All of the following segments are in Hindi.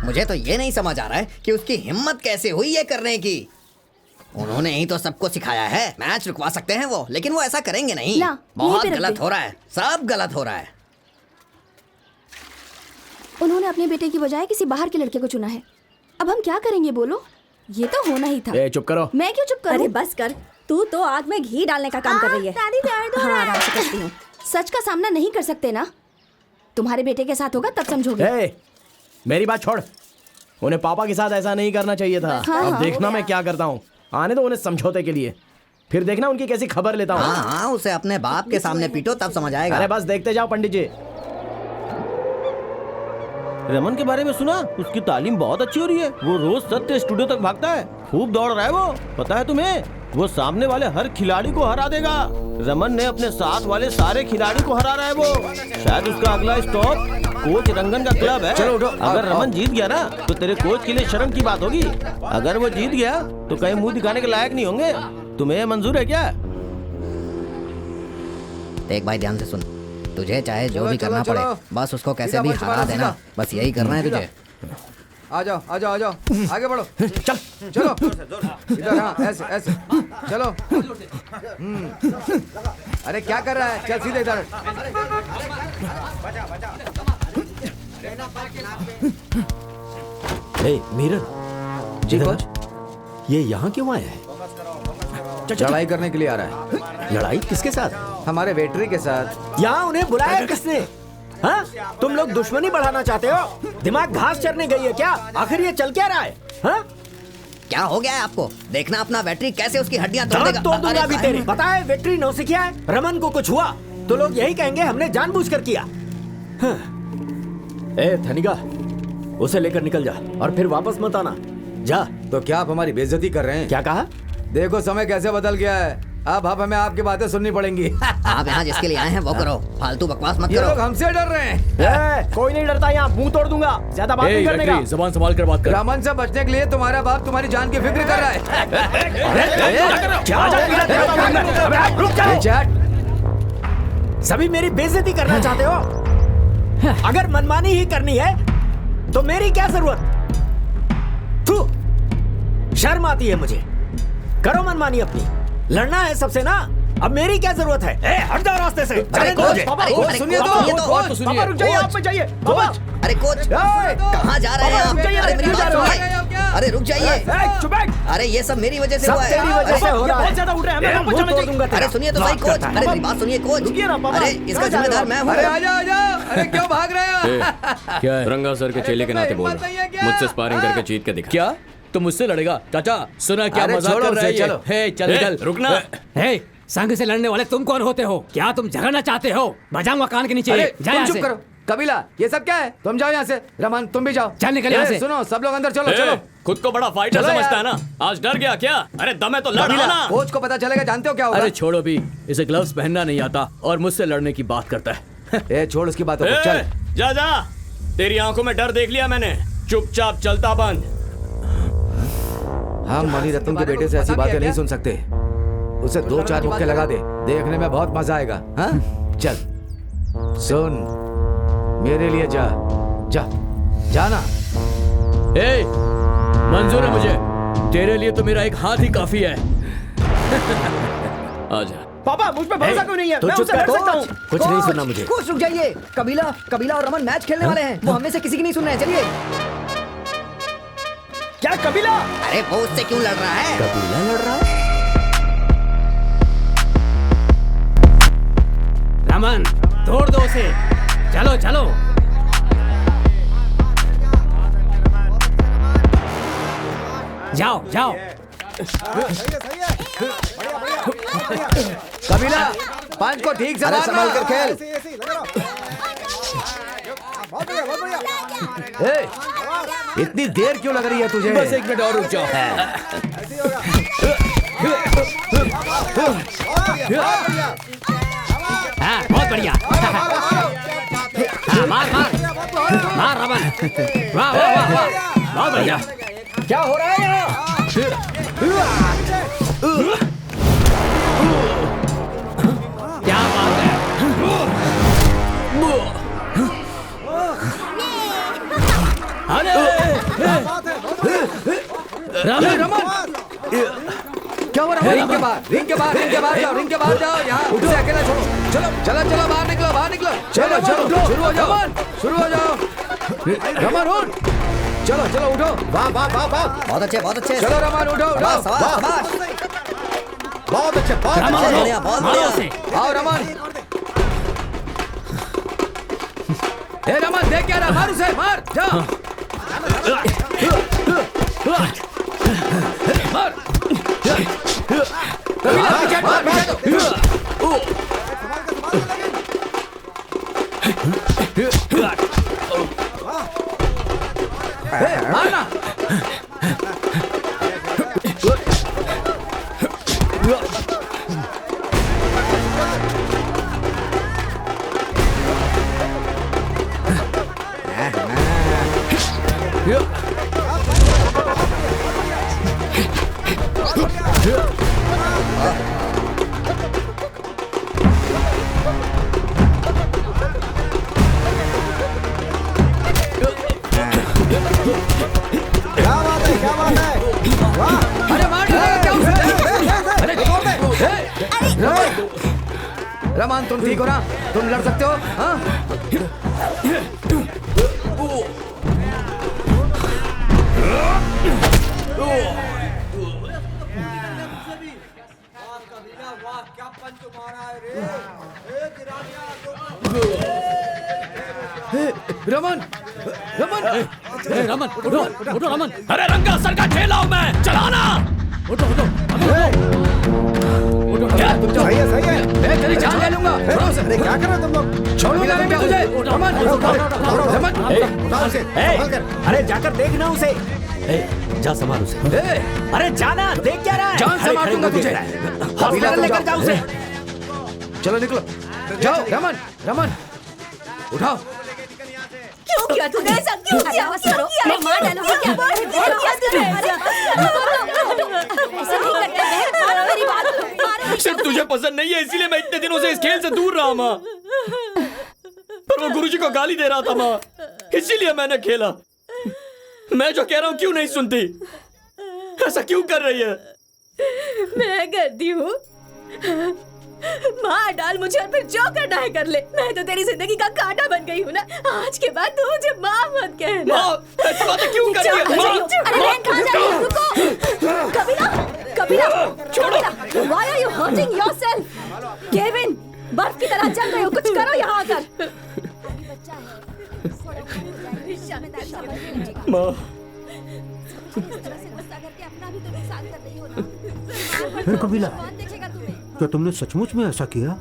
मुझे तो ये नहीं समझ आ रहा है कि उसकी हिम्मत कैसे हुई ये करने की। उन्होंने ही तो सबको सिखाया है। मैच रुकवा सकते हैं वो, लेकिन वो ऐसा करेंगे नहीं। बहुत गलत हो रहा है, सब गलत हो रहा है। उन्होंने अपने बेटे की बजाय किसी बाहर के लड़के को चुना है। अब हम क्या करेंगे बोलो? ये तो होना ही था। चुप करो। मैं क्यों चुप करूं? अरे बस कर, तू तो आग में घी डालने का काम कर रही है। दादी दर्द हो रहा है। आराम से करती हूँ। सच का सामना नहीं कर सकते ना? तुम्हारे बेटे के साथ होगा तब समझोगे। मेरी बात छोड़। उन्हें पापा के साथ ऐसा नहीं करना चाहिए था। अब देखना मैं क्या करता हूँ। आने दो उन्हें समझौते के लिए, फिर देखना उनकी कैसी खबर लेता हूँ। हाँ, उसे अपने बाप के सामने पीटो तब समझ आएगा। अरे बस देखते जाओ पंडित जी। रमन के बारे में सुना? उसकी तालीम बहुत अच्छी हो रही है। वो रोज सत्य स्टूडियो तक भागता है, खूब दौड़ रहा है वो। पता है तुम्हें, वो सामने वाले हर खिलाड़ी को हरा देगा। रमन ने अपने साथ वाले सारे खिलाड़ी को हरा रहा है वो। शायद उसका अगला स्टॉप कोच रंगन का क्लब है। चलो उठो। अगर रमन जीत गया ना तो तेरे कोच के लिए शर्म की बात होगी। अगर वो जीत गया तो कहीं मुंह दिखाने के लायक नहीं होंगे। तुम्हें मंजूर है क्या? देख भाई, ध्यान से सुन। तुझे चाहे जो भी करना पड़े, बस उसको कैसे भी हरा देना। बस यही करना है तुझे। आ जाओ आ जाओ आ जाओ, आगे बढ़ो। चल चलो इधर। हाँ, ऐसे ऐसे चलो। अरे क्या कर रहा है? चल सीधे इधर। मीरन जी कोच, ये यहाँ क्यों आया है? लड़ाई करने के लिए आ रहा है। लड़ाई किसके साथ? हमारे वेटरी के साथ। यहाँ उन्हें बुलाया किसने? हाँ? तुम लोग दुश्मनी बढ़ाना चाहते हो? दिमाग घास चरने गई है क्या? आखिर ये चल क्या रहा है? हाँ? क्या हो गया है आपको? देखना अपना बैटरी कैसे उसकी हड्डियां तोड़ देगा। तोड़ दूंगा अभी तेरे। पता है वेटरी नौसिखिया है? रमन को कुछ हुआ तो लोग यही कहेंगे हमने जानबूझकर किया। हाँ। ए धनिका, उसे लेकर निकल जा और फिर वापस मत आना। जा। तो क्या आप हमारी बेइज्जती कर रहे हैं? क्या कहा? देखो समय कैसे बदल गया है। अब हमें आपकी बातें सुननी पड़ेंगी। आप यहाँ जिसके लिए आए हैं वो करो, फालतू बकवास मत ये करो। लोग हमसे डर रहे हैं। कोई नहीं डरता यहाँ, मुंह तोड़ दूंगा। ज्यादा बात नहीं करने का। ज़बान संभाल कर बात कर। रमन से बचने के लिए तुम्हारा बाप तुम्हारी जान की फिक्र कर रहा है। सभी मेरी बेइज्जती करना चाहते हो? अगर मनमानी ही करनी है तो मेरी क्या जरूरत? थू, शर्म आती है मुझे। करो मनमानी अपनी, लड़ना है सबसे ना। अब मेरी क्या जरूरत है? हट जाओ रास्ते से। अरे कोच, सुनिए तो। पापा रुक जाइए, आप जाइए। कोच, अरे कोच, कहाँ जा रहे हैं आप? अरे मेरी बात सुनिए। अरे रुक जाइए। अरे ये सब मेरी वजह से हुआ है। तेरी वजह से हो रहा है। बहुत ज्यादा उठ रहे हैं, मैं हमें मुंह वापस तोड़ दूंगा तेरा। अरे सुनिए तो सही कोच। अरे मेरी बात सुनिए कोच। अरे इसका जिम्मेदार मैं हूँ। अरे आजा आजा। अरे क्यों भाग रहे हो? क्या है? रंगा सर के चेले के नाते बोल रहा हूं। मुझसे स्पारिंग करके जीत के दिखा। क्या तुम मुझसे लड़ेगा? चाचा सुना क्या अरे मजाक छोड़ो कर रहे उसे, हैं? चलो। हे चल निकल। रुकना। हे, संघ से लड़ने वाले तुम कौन होते हो? क्या तुम झगड़ना चाहते हो? बजाऊंगा कान के नीचे। अरे जा तुम यहाँ चुप से। करो। कबीला, ये सब क्या है? तुम जाओ यहाँ से। रमन तुम भी जाओ। चल निकल यहाँ से। सुनो सब लोग अंदर चलो। चलो खुद को बड़ा फाइटर चलो समझता यार। है ना? आज डर गया क्या? अरे दम है तो लड़ कबीला, ना। कोच को पता चलेगा, जानते हो क्या होगा? अरे छोड़ो भी, इसे ग्लव्स पहनना नहीं आता और मुझसे लड़ने की बात करता है। ए छोड़ उसकी बातों को, चल। जा जा, तेरी आंखों में डर देख लिया मैंने। चुपचाप चलता बंद। हम मणिरत्न के बेटे से ऐसी बातें नहीं सुन सकते। उसे 2-4 मुक्के लगा दे, देखने में बहुत मजा आएगा। हाँ चल सुन, मेरे लिए जा जा जाना। ए, मंजूर है मुझे। तेरे लिए तो मेरा एक हाथ ही काफी है। आजा। पापा मुझ पे भरोसा क्यों नहीं है? तो मैं चुप उससे कर, लड़ सकता हूँ। कुछ नहीं सुनना मुझे। कोच रुक जाइए। कबीला और रमन मैच खेलने वाले हैं। वो हमें से किसी की नहीं सुन रहे हैं। चलिए। क्या कबीला? अरे वो उससे क्यों लड़ रहा है? कबीला लड़ रहा है? रमन, तोड़ दो उसे। चलो चलो। जाओ जाओ। कबीला, पंच को ठीक से संभाल कर खेल। ए, इतनी देर क्यों लग रही है तुझे? बस 1 मिनट और रुक जाओ। हाँ, बहुत बढ़िया। हाँ, मार रमन। वाह वाह वाह वाह, बहुत बढ़िया। क्या हो रहा है यहाँ? क्या बात है? क्या हो रहा है? रिंग के बाहर जाओ यहाँ उसे अकेला छोड़ो। चलो बाहर निकलो चलो शुरू हो जाओ रमन उठ। चलो उठो। वाह बहुत अच्छे चलो रमन उठो। बहुत अच्छे आओ रमन। ए रमन देख क्या रहा, मार उसे मार जा। मार मारना। रमान तुम ठीक हो ना? तुम लड़ सकते हो? हाँ? रमन उठो रमन। अरे रंगा सर का खेला हूं मैं, चलाना। उठो सही है मैं तेरी जान ले लूंगा। अरे क्या कर रहे हो तुम लोग? छोड़ो ना मुझे। रमन अरे जाकर देखना उसे। जा संभाल उसे। अरे जाना, देख क्या रहा है? जान संभाल दूंगा तुझे। हॉस्पिटल लेकर जाओ उसे। चलो निकलो जाओ। रमन उठाओ। क्यों किया तूने ऐसा? क्यों किया? मैं मार डालूंगी क्या? क्या कर रहे हो? ऐसा नहीं करते बहन, मेरी बात सिर्फ तुझे पसंद नहीं है इसीलिए मैं इतने दिनों से इस खेल से दूर रहा माँ। पर वो गुरुजी को गाली दे रहा था माँ, इसीलिए मैंने खेला। मैं जो कह रहा हूँ क्यों नहीं सुनती? ऐसा क्यों कर रही है? मैं करती हूँ। मार डाल मुझे और फिर जो करना है कर ले। मैं तो तेरी जिंदगी का कांटा बन गई हूँ ना। आज के बाद तू मुझे माँ मत कहना। माँ ऐसी बातें क्यों कर रही है? माँ अरे बहन कहाँ जा रही है? रुको। कबीला छोड़ो। Why are you hurting yourself? Kevin बर्फ की तरह जल रहे हो, कुछ करो यहाँ आकर। माँ कबीला क्या तुमने सचमुच में ऐसा किया?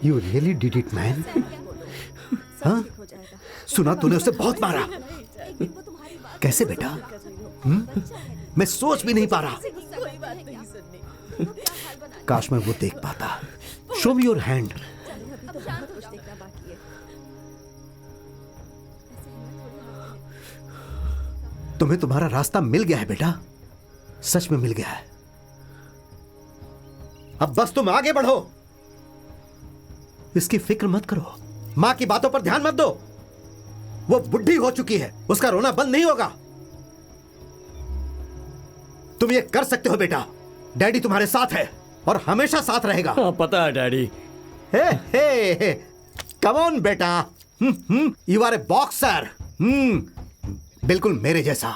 You really did it, man? हाँ? सुना तूने उसे बहुत मारा। कैसे बेटा? मैं सोच भी नहीं पा रहा। काश मैं वो देख पाता। Show me your hand. तुम्हें तुम्हारा रास्ता मिल गया है बेटा, सच में मिल गया है। अब बस तुम आगे बढ़ो, इसकी फिक्र मत करो, मां की बातों पर ध्यान मत दो। वो बुढ़ी हो चुकी है, उसका रोना बंद नहीं होगा। तुम ये कर सकते हो बेटा, डैडी तुम्हारे साथ है और हमेशा साथ रहेगा। हाँ, पता है डैडी। हे कम ऑन बेटा, यू आर ए बॉक्सर, बिल्कुल मेरे जैसा।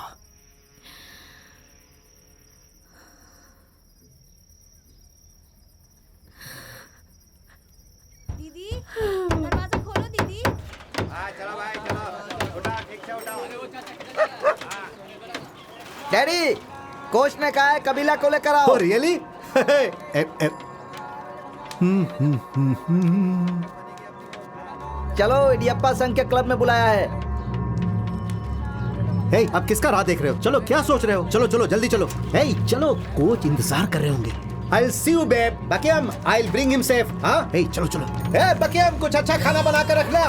दीदी दरवाजा खोलो दीदी। चलो भाई चलो, उठा ठीक से उठाओ। डैडी कोच ने कहा है कबीला को लेकर आओ। रियली? चलो इडियप्पा संघ के क्लब में बुलाया है। हे, आप किसका राह देख रहे हो? चलो क्या सोच रहे हो? चलो चलो जल्दी चलो। हे, चलो कोच इंतजार कर रहे होंगे। I'll see you babe. बकियम, I'll bring him safe. हाँ? हे, चलो चलो। हे बकियम, कुछ अच्छा खाना बना कर रख ले।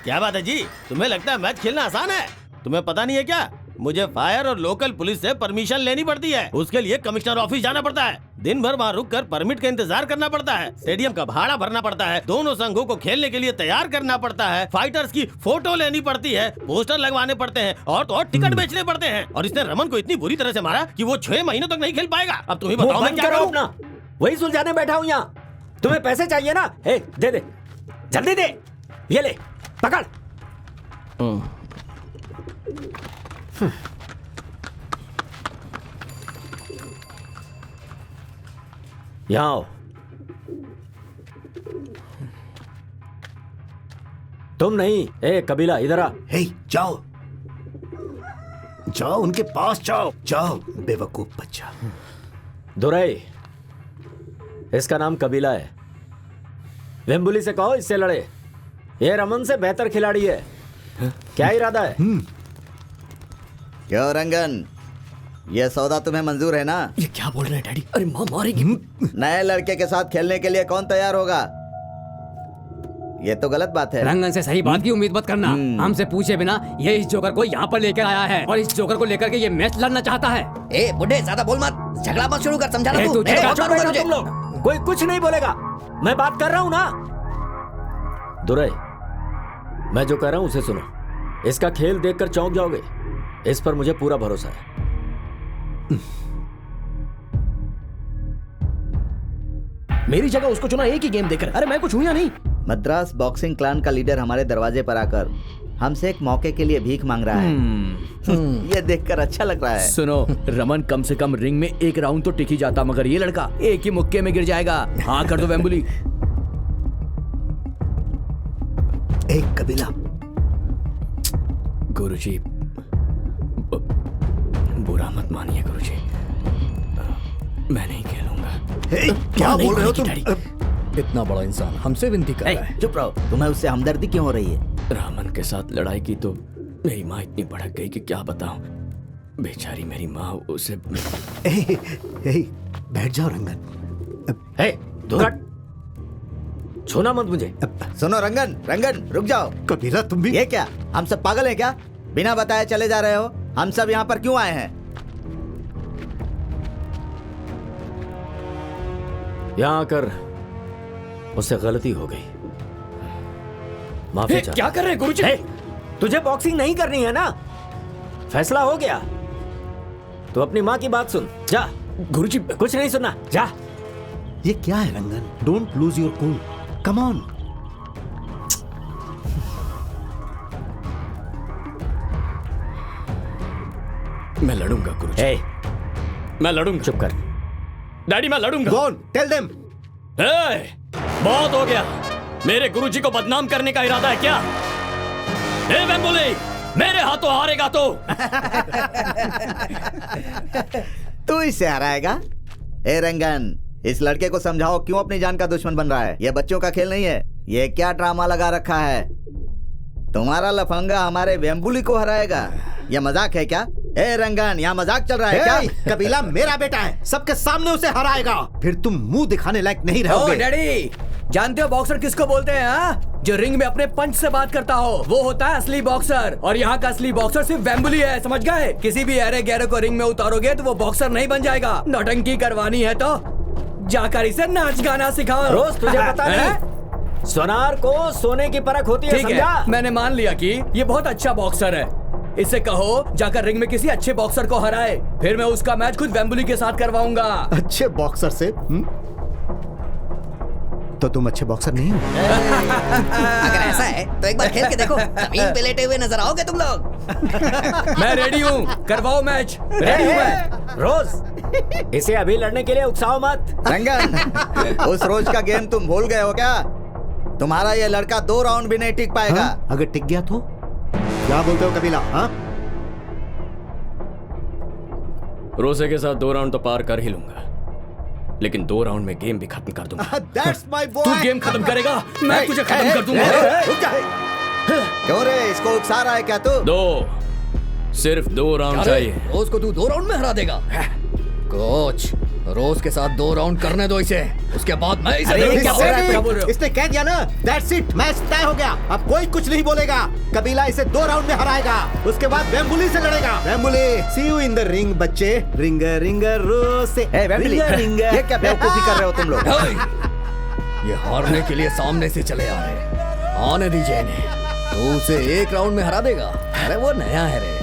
क्या बात है जी, तुम्हें लगता है मैच खेलना आसान है? तुम्हें पता नहीं है क्या, मुझे फायर और लोकल पुलिस से परमिशन लेनी पड़ती है। उसके लिए कमिश्नर ऑफिस जाना पड़ता है। दिन भर वहाँ रुक कर परमिट का इंतजार करना पड़ता है, स्टेडियम का भाड़ा भरना पड़ता है, दोनों संघों को खेलने के लिए तैयार करना पड़ता है, फाइटर्स की फोटो लेनी पड़ती है, पोस्टर लगवाने पड़ते हैं और तो और टिकट बेचने पड़ते हैं। और इसने रमन को इतनी बुरी तरह से मारा कि वो 6 महीनों तक नहीं खेल पाएगा। अब तुम ही बताओ मैं क्या करूं? अपना वही सुलझाने बैठा हूँ यहाँ। तुम्हें पैसे चाहिए ना? दे दे, जल्दी दे, ये ले, पकड़। यहाँ आओ। तुम नहीं, कबीला इधर आ। जाओ जाओ, उनके पास जाओ, जाओ बेवकूफ बच्चा। दुरई, इसका नाम कबीला है। वेम्बुली से कहो इससे लड़े। ये रमन से बेहतर खिलाड़ी है। क्या इरादा है? क्यों रंगन, ये सौदा तुम्हें मंजूर है ना? ये क्या बोल रहे हैं डैडी? अरे माँ मारेगी। नए लड़के के साथ खेलने के लिए कौन तैयार होगा? ये तो गलत बात है। रंगन से सही बात की उम्मीद मत करना। हमसे पूछे बिना ये इस जोकर को यहाँ पर लेकर आया है और इस जोकर को लेकर के ये मैच लड़ना चाहता है। ए बुड्ढे, ज्यादा बोल मत, झगड़ा मत शुरू कर, समझा ना तू? तुम लोग कोई कुछ नहीं बोलेगा, मैं बात कर रहा हूँ ना। दुरई, मैं जो कह रहा हूँ उसे सुनो। इसका खेल देखकर चौंक जाओगे, इस पर मुझे पूरा भरोसा है। मेरी जगह उसको चुना एक ही गेम देकर। अरे मैं कुछ हूं या नहीं? मद्रास बॉक्सिंग क्लान का लीडर हमारे दरवाजे पर आकर हमसे एक मौके के लिए भीख मांग रहा है। ये देखकर अच्छा लग रहा है। सुनो, रमन कम से कम रिंग में एक राउंड तो टिक ही जाता, मगर ये लड़का एक ही मुक्के में गिर जाएगा। हाँ कर दो वेम्बुली। एक कबीला। गुरुजी, बुरा मत मानिए गुरुजी, मैं नहीं खेलूंगा। क्या बोल रहे हो तुम? इतना बड़ा इंसान हमसे विनती कर रहा है। चुप रहो, तुम्हें उससे हमदर्दी क्यों हो रही है? रामन के साथ लड़ाई की तो मेरी माँ इतनी भड़क गई कि क्या बताऊं। बेचारी मेरी माँ उसे। बैठ जाओ रंगन। छूना मत मुझे। सुनो रंगन, रंगन रुक जाओ। कबीला तुम भी? ये क्या, हम सब पागल हैं क्या? बिना बताए चले जा रहे हो? हम सब यहाँ पर क्यों आए हैं? यहाँ आकर उससे गलती हो गई, माफी चाहता। क्या कर रहे हैं गुरुजी? तुझे बॉक्सिंग नहीं करनी है ना? फैसला हो गया। तो अपनी माँ की बात सुन, जा। गुरुजी कुछ नहीं सुनना, जा। ये क्या है Rangan? Don't lose your cool, come on. मैं लड़ूंगा गुरुजी। मैं लड़ूंगा। चुप कर डैडी, मैं लड़ूंगा। Go on, tell them. बहुत हो गया। मेरे गुरुजी को बदनाम करने का इरादा है क्या? ए वेम्बुली, मेरे हाथों हारेगा तो। तू इससे हराएगा? ए रंगन, इस लड़के को समझाओ क्यों अपनी जान का दुश्मन बन रहा है। ये बच्चों का खेल नहीं है। ये क्या ड्रामा लगा रखा है? तुम्हारा लफंगा हमारे वेम्बुली को हराएगा? ये मजाक है क्या? ए रंगन, यहाँ मजाक चल रहा है क्या? कबीला मेरा बेटा है, सबके सामने उसे हराएगा, फिर तुम मुंह दिखाने लायक नहीं रहोगे। डैडी, जानते हो बॉक्सर किसको बोलते हैं? हाँ, जो रिंग में अपने पंच से बात करता हो, वो होता है असली बॉक्सर। और यहाँ का असली बॉक्सर सिर्फ वेम्बुली है, समझ गए? किसी भी अरे गहरे को रिंग में उतारोगे तो वो बॉक्सर नहीं बन जाएगा। नौटंकी करवानी है तो जाकर इसे नाच गाना सिखाओ। रोज तुझे पता नहीं, सोनार को सोने की परख होती है, समझा? मैंने मान लिया कि ये बहुत अच्छा बॉक्सर है। इसे कहो जाकर रिंग में किसी अच्छे बॉक्सर को हराए, फिर मैं उसका मैच खुद वेम्बुली के साथ करवाऊंगा। अच्छे बॉक्सर से? तो तुम अच्छे बॉक्सर नहीं हो। अगर ऐसा है तो एक बार खेल के देखो, जमीन पे लेटे हुए नजर आओगे तुम लोग। मैं रेडी हूँ, करवाओ मैच। रेडी हूँ मैं। रोज, इसे अभी लड़ने के लिए उकसाओ मत। रंगन, उस रोज का गेम तुम भूल गए हो क्या? तुम्हारा ये लड़का 2 राउंड भी नहीं टिक पाएगा। अगर टिक गया तो? क्या बोलते हो कबीला? रोसे के साथ 2 राउंड तो पार कर ही लूंगा, लेकिन 2 राउंड में गेम भी खत्म कर दूंगा। That's my boy. तू गेम खत्म करेगा, मैं तुझे खत्म कर दूंगा। क्यों रे, इसको उकसा रहा है क्या तू? 2, सिर्फ 2 राउंड चाहिए। उसको तू 2 राउंड में हरा देगा? कोच, रोज के साथ 2 राउंड करने दो इसे, उसके बाद मैं इसे अरे क्या बोल रहे हो? इसने कह दिया ना, दैट्स इट, मैच तय हो गया। अब कोई कुछ नहीं बोलेगा। कबीला इसे 2 राउंड में हराएगा, उसके बाद वेम्बुली से लड़ेगा। वेम्बुली, सी यू इन द रिंग बच्चे। रिंगर रिंगर रोज से। वेम्बुली, ये क्या बेवकूफी कर रहे हो तुम लोग? ये हारने के लिए सामने से चले आ रहे, आने दीजिए इन्हें। तो उसे 1 राउंड में हरा देगा। अरे वो नया है रे,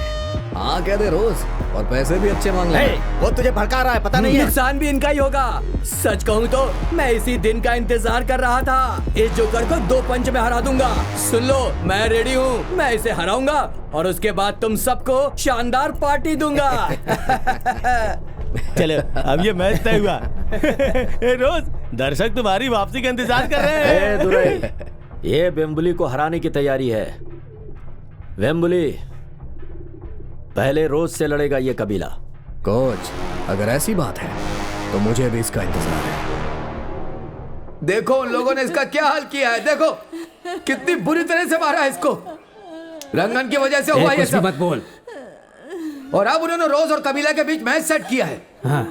हाँ कह दे रोज, और पैसे भी अच्छे मांग ले। वो तुझे भड़का रहा है, पता नहीं है? नुकसान भी इनका ही होगा। सच कहूँ तो मैं इसी दिन का इंतजार कर रहा था। इस जोकर को 2 पंच में हरा दूंगा। सुन लो, मैं रेडी हूँ। मैं इसे हराऊंगा और उसके बाद तुम सबको शानदार पार्टी दूंगा। चलो अब ये मैच तय हुआ। रोज, दर्शक तुम्हारी वापसी का इंतजार कर रहे हैं। दुरई, ये वेम्बुली को हराने की तैयारी है। वेम्बुली, पहले रोज से लड़ेगा ये कबीला। कोच, अगर ऐसी बात है तो मुझे भी इसका इंतजार है। देखो उन लोगों ने इसका क्या हाल किया है। देखो कितनी बुरी तरह से मारा है इसको। रंगन की वजह से हुआ ये सब। मत बोल। और अब उन्होंने रोज और कबीला के बीच मैच सेट किया है। हाँ।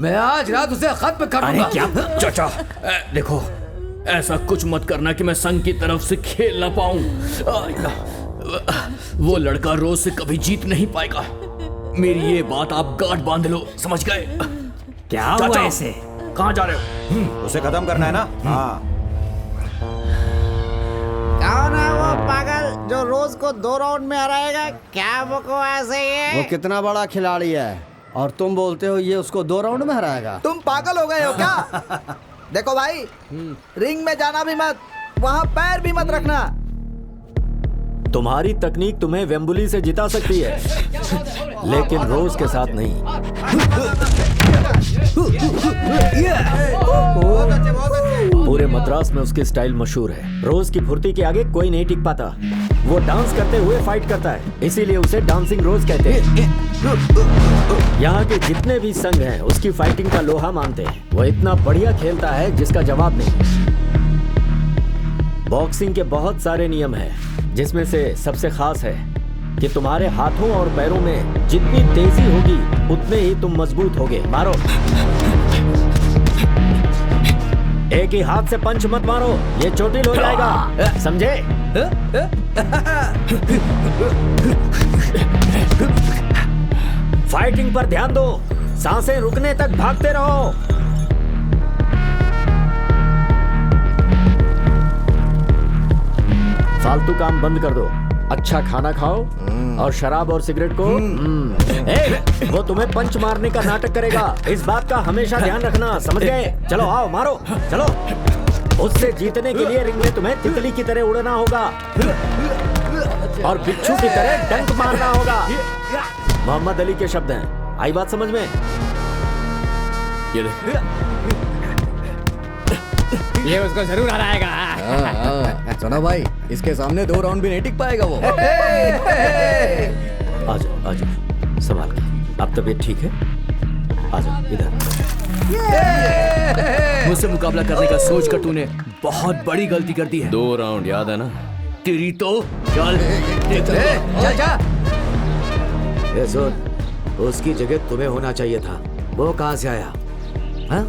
मैं आज रात उसे खत्म कर दूंगा। क्या चाचा, देखो ऐसा कुछ मत करना कि मैं संघ की तरफ से खेल ना पाऊं। वो लड़का रोज से कभी जीत नहीं पाएगा। मेरी ये बात आप गांठ बांध लो, समझ गए? क्या हुआ ऐसे? कहाँ जा रहे हो? उसे खत्म करना है ना? हाँ। कौन है वो पागल जो रोज को 2 राउंड में हराएगा? क्या बकवास है ये? वो कितना बड़ा खिलाड़ी है और तुम बोलते हो ये उसको 2 राउंड में हराएगा? तुम पागल हो गए हो क्या? देखो भाई, रिंग में जाना भी मत, वहाँ पैर भी मत रखना। तुम्हारी तकनीक तुम्हें वेम्बुली से जिता सकती है, लेकिन रोज के साथ नहीं। पूरे मद्रास में उसकी स्टाइल मशहूर है। रोज की फुर्ती के आगे कोई नहीं टिक पाता। वो डांस करते हुए फाइट करता है, इसीलिए उसे डांसिंग रोज कहते हैं। यहाँ के जितने भी संघ हैं उसकी फाइटिंग का लोहा मानते हैं। वो इतना बढ़िया खेलता है जिसका जवाब नहीं। बॉक्सिंग के बहुत सारे नियम हैं, जिसमें से सबसे खास है कि तुम्हारे हाथों और पैरों में जितनी तेजी होगी उतने ही तुम मजबूत होगे। मारो। एक ही हाथ से पंच मत मारो, ये चोटिल हो जाएगा, समझे? फाइटिंग पर ध्यान दो, सांसें रुकने तक भागते रहो। फालतू काम बंद कर दो, अच्छा खाना खाओ और शराब और सिगरेट को। वो तुम्हें पंच मारने का नाटक करेगा, इस बात का हमेशा ध्यान रखना, समझ गए? चलो आओ, मारो, चलो। उससे जीतने के लिए रिंग में तुम्हें तितली की तरह उड़ना होगा और बिच्छू की तरह डंक मारना होगा। मोहम्मद अली के शब्द हैं, आई बात समझ में? ये देख, ये उसको जरूर हराएगा। सुनो भाई, इसके सामने 2 राउंड भी नहीं टिक पाएगा वो। आजाओ, आजाओ, संभाल के। अब तबीयत ठीक है? आजाओ इधर। मुझसे मुकाबला करने का सोचकर तूने बहुत बड़ी गलती कर दी है। 2 राउंड याद है ना तेरी? तो चल चाचा। सुन, उसकी जगह तुम्हें होना चाहिए था। वो कहाँ से आया? हाँ?